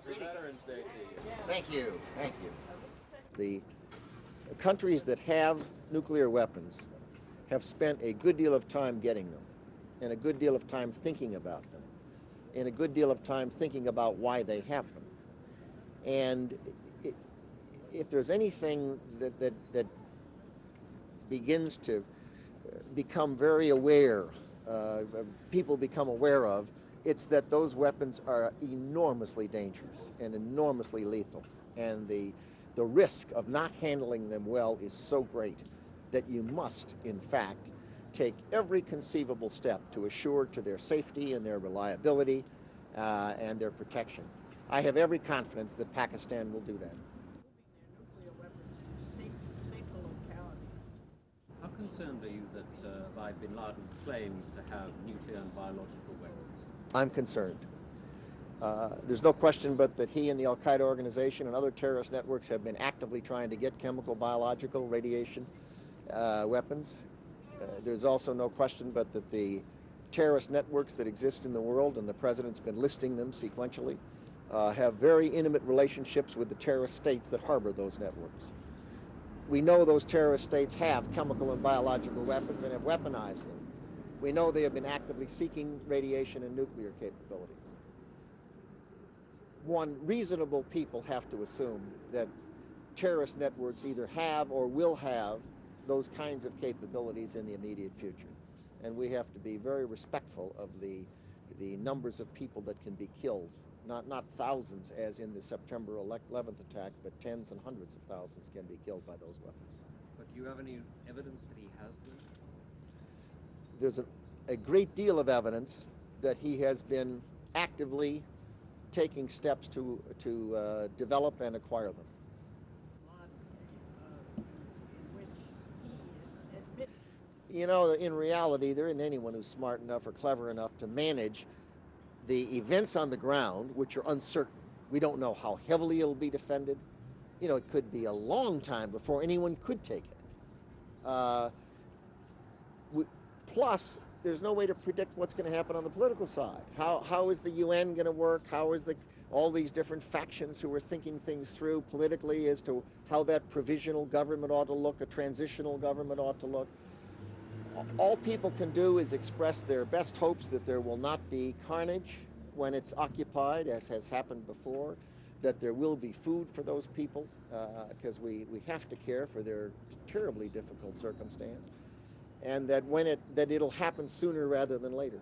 Happy Veterans Day to you. Thank you. Thank you. The countries that have nuclear weapons have spent a good deal of time getting them, and a good deal of time thinking about them, and a good deal of time thinking about why they have them. And if there's anything that begins to become very aware, people become aware of, it's that those weapons are enormously dangerous and enormously lethal. And the risk of not handling them well is so great that you must, in fact, take every conceivable step to assure to their safety and their reliability and their protection. I have every confidence that Pakistan will do that. How concerned are you that by bin Laden's claims to have nuclear and biological weapons? I'm concerned. There's no question but that he and the al-Qaida organization and other terrorist networks have been actively trying to get chemical, biological, radiation weapons. There's also no question but that the terrorist networks that exist in the world, and the president's been listing them sequentially, have very intimate relationships with the terrorist states that harbor those networks. We know those terrorist states have chemical and biological weapons and have weaponized them. We know they have been actively seeking radiation and nuclear capabilities. Reasonable people have to assume that terrorist networks either have or will have those kinds of capabilities in the immediate future. And we have to be very respectful of the numbers of people that can be killed. Not thousands as in the September 11th attack, but tens and hundreds of thousands can be killed by those weapons. But do you have any evidence that he has them? There's a great deal of evidence that he has been actively taking steps to develop and acquire them. You know, in reality, there isn't anyone who's smart enough or clever enough to manage the events on the ground, which are uncertain. We don't know how heavily it'll be defended. You know, it could be a long time before anyone could take it. Plus, there's no way to predict what's going to happen on the political side. How is the UN going to work? How is all these different factions who are thinking things through politically as to how that provisional government ought to look, a transitional government ought to look? All people can do is express their best hopes that there will not be carnage when it's occupied, as has happened before, that there will be food for those people, because we have to care for their terribly difficult circumstance, and that it'll happen sooner rather than later.